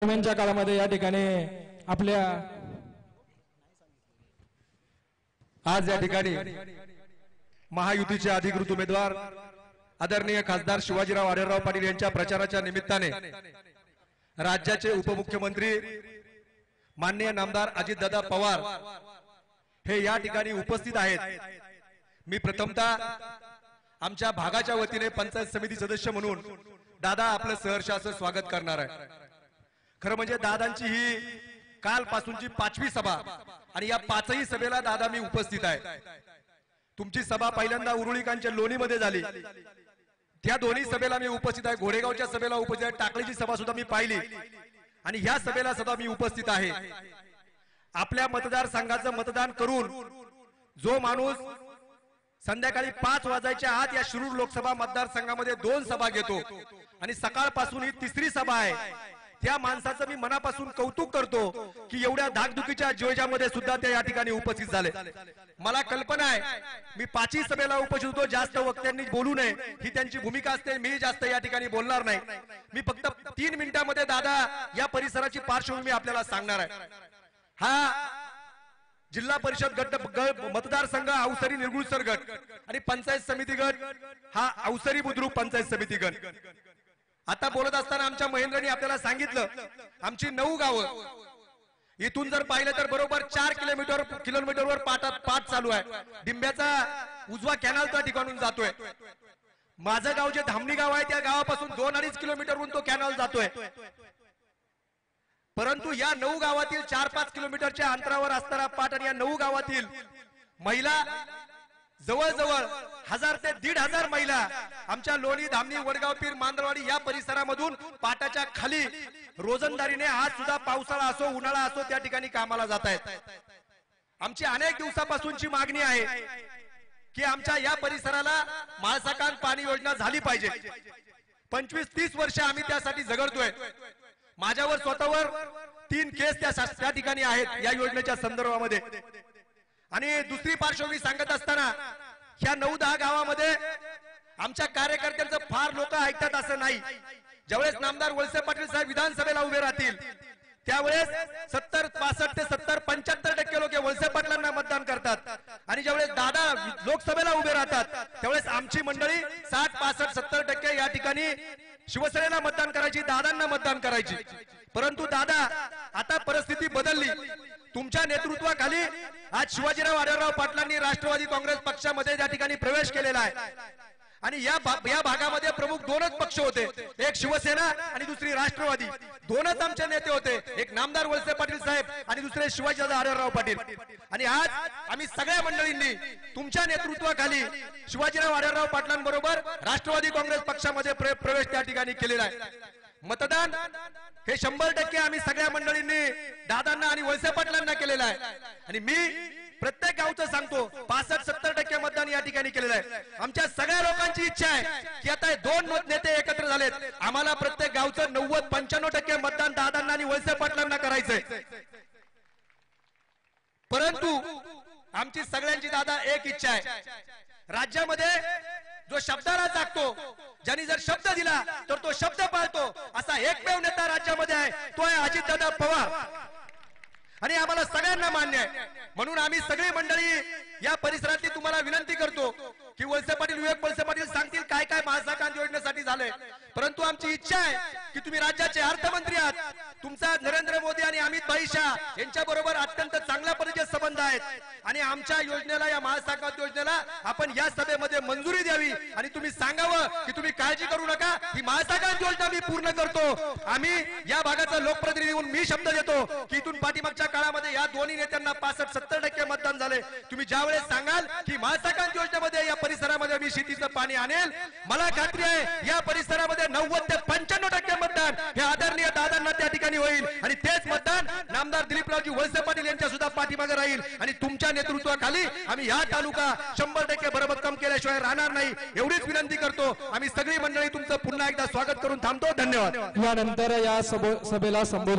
दरम्यानच्या काळामध्ये या ठिकाणी आपल्या आज या ठिकाणी महायुतीचे अधिकृत उमेदवार आदरणीय खासदार शिवाजीराव आढळराव पाटील यांच्या प्रचाराच्या निमित्ताने राज्याचे उपमुख्यमंत्री माननीय नामदार अजितदादा पवार हे या ठिकाणी उपस्थित आहेत। मी प्रथमतः आमच्या भागाच्या वतीने पंचायत समिती सदस्य म्हणून दादा आपलं सहर्ष असं स्वागत करणार आहे। खरं म्हणजे दादांची ही कालपासूनची 5वी सभा आणि या 5ही सभेला दादा मी उपस्थित आहे। तुमची सभा पहिल्यांदा उरुळीकांच्या लोणीमध्ये झाली, त्या दोन्ही सभेला मी उपस्थित आहे। घोडेगावच्या सभेला उपस्थित आहे, टाकळीची सभा सुद्धा मी पाहिली आणि ह्या सभेला सुद्धा मी उपस्थित आहे। आपल्या मतदारसंघाचं मतदान करून जो माणूस संध्याकाळी 5 वाजायच्या आत या शिरूर लोकसभा मतदारसंघामध्ये 2 सभा घेतो आणि सकाळपासून ही 3री सभा आहे, त्या माणसाचं मी मनापासून कौतुक करतो की एवढ्या धाकधुकीच्या जोजामध्ये सुद्धा ते या ठिकाणी उपस्थित झाले। मला कल्पना आहे मी 5ही सभेला उपस्थित होतो, जास्त वक्त्यांनी बोलू नये ही त्यांची भूमिका असते, मी जास्त या ठिकाणी बोलणार नाही। मी फक्त 3 मिनिटांमध्ये दादा या परिसराची पार्श्वभूमी आपल्याला सांगणार आहे। हा जिल्हा परिषद गट मतदारसंघ अवसरी निरगुळसर गट आणि पंचायत समिती गट हा अवसरी बुद्रुक पंचायत समिती गट। आता बोलत असताना आमच्या महेंद्रनी आपल्याला सांगितलं आमची 9 गावं, इथून जर पाहिलं तर बरोबर 4 किलोमीटरवर पाट चालू आहे। डिंब्याचा उजवा कॅनल त्या ठिकाणून जातोय। माझं गाव जे धामणी गाव आहे त्या गावापासून 2-2.5 किलोमीटरवरून तो कॅनल जातोय। परंतु या 9 गावातील 4-5 किलोमीटरच्या अंतरावर असणारा पाट आणि या 9 गावातील महिला जवळजवळ 1000 ते 1500 महिला आमच्या लोणी, धामणी, वडगाव, पीर, मांदरवाडी या परिसरामधून पाटाच्या खाली रोजंदारीने आज सुद्धा पावसाळा असो उन्हाळा असो त्या ठिकाणी कामाला जात आहेत। आमची अनेक दिवसापासूनची मागणी आहे की आमच्या या परिसराला माळसाकान पाणी योजना झाली पाहिजे। 25-30 वर्ष आम्ही त्यासाठी झगडतोय। माझ्यावर स्वतःवर 3 केस त्या ठिकाणी आहेत या योजनेच्या संदर्भामध्ये। आणि दुसरी पार्श्वभूमी सांगत असताना ह्या 9-10 गावामध्ये आमच्या कार्यकर्त्यांचं फार लोक ऐकतात असं नाही। ज्यावेळेस नामदार वळसे पाटील साहेब विधानसभेला उभे राहतील त्यावेळेस 65 ते 75% लोक वळसे पाटलांना मतदान करतात आणि ज्यावेळेस दादा लोकसभेला उभे राहतात त्यावेळेस आमची मंडळी 60-65-70% या ठिकाणी शिवसेनेला मतदान करायची, दादांना मतदान करायची। परंतु दादा आता परिस्थिती बदलली। तुमच्या नेतृत्वाखाली आज शिवाजीराव आढळराव पाटलांनी राष्ट्रवादी काँग्रेस पक्षामध्ये त्या ठिकाणी प्रवेश केलेला आहे आणि या भागामध्ये प्रमुख 2च पक्ष होते, एक शिवसेना आणि दुसरी राष्ट्रवादी। 2च आमचे नेते होते, एक नामदार वळसे पाटील साहेब आणि दुसरे शिवाजीदादा आढळराव पाटील। आणि आज आम्ही सगळ्या मंडळींनी तुमच्या नेतृत्वाखाली शिवाजीराव आढळराव पाटलांबरोबर राष्ट्रवादी काँग्रेस पक्षामध्ये प्रवेश त्या ठिकाणी केलेला आहे। मतदान हे 100% आम्ही सगळ्या मंडळींनी दादांना आणि वळसे पाटलांना केलेलं आहे आणि मी प्रत्येक गावचं सांगतो 65-70% मतदान या ठिकाणी केलेलं आहे। आमच्या सगळ्या लोकांची इच्छा आहे की आता 2 नेते एकत्र झालेत, आम्हाला प्रत्येक गावचं 90-95% मतदान दादांना आणि वळसे पाटलांना करायचंय। परंतु आमची सगळ्यांची दादा एक इच्छा आहे, राज्यामध्ये जो शब्दाला जागतो, ज्यांनी जर शब्द दिला तर तो शब्द पाळतो असा एकमेव नेता राज्यामध्ये आहे, तो आहे अजितदादा पवार आणि आम्हाला सगळ्यांना मान्य आहे। म्हणून आम्ही सगळी मंडळी या परिसरातली तुम्हाला विनंती करतो की वळसे पाटील, विवेक वळसे पाटील सांगतील काय काय महासाकांत योजनेसाठी झालंय। परंतु आमची इच्छा आहे की तुम्ही राज्याचे अर्थमंत्री आहात, तुमचा नरेंद्र मोदी आणि अमित भाई शाह यांच्या बरोबर अत्यंत चांगल्या पद्धतीचे संबंध आहेत आणि आमच्या योजनेला, या महासाकांत योजनेला आपण या सभेमध्ये मंजुरी द्यावी आणि तुम्ही सांगावं की तुम्ही काळजी करू नका, ही महासाकांत योजना मी पूर्ण करतो। आम्ही या भागाचा लोकप्रतिनिधी म्हणून मी शब्द देतो की इथून पाठीमागच्या काळामध्ये या दोन्ही नेत्यांना 65-70% मतदान झाले। तुम्ही ज्यावेळेस सांगाल की महासाकांत योजनेमध्ये या परिसरामध्ये मी शेतीचं पाणी आणेल, मला खात्री आहे या परिसरामध्ये 90 ते 95% मतदान हे आदरणीय दादांना त्या ठिकाणी होईल आणि तेच मतदान नामदार दिलीपरावजी वळसे पाटील यांच्या सुद्धा पाठीमागे राहील आणि तुमच्या नेतृत्वाखाली आम्ही या तालुका 100% भरभक्कम केल्याशिवाय राहणार नाही, एवढीच विनंती करतो। आम्ही सगळी मंडळी तुमचं पुन्हा एकदा स्वागत करून थांबतो। धन्यवाद। यानंतर या सभेला संबोधित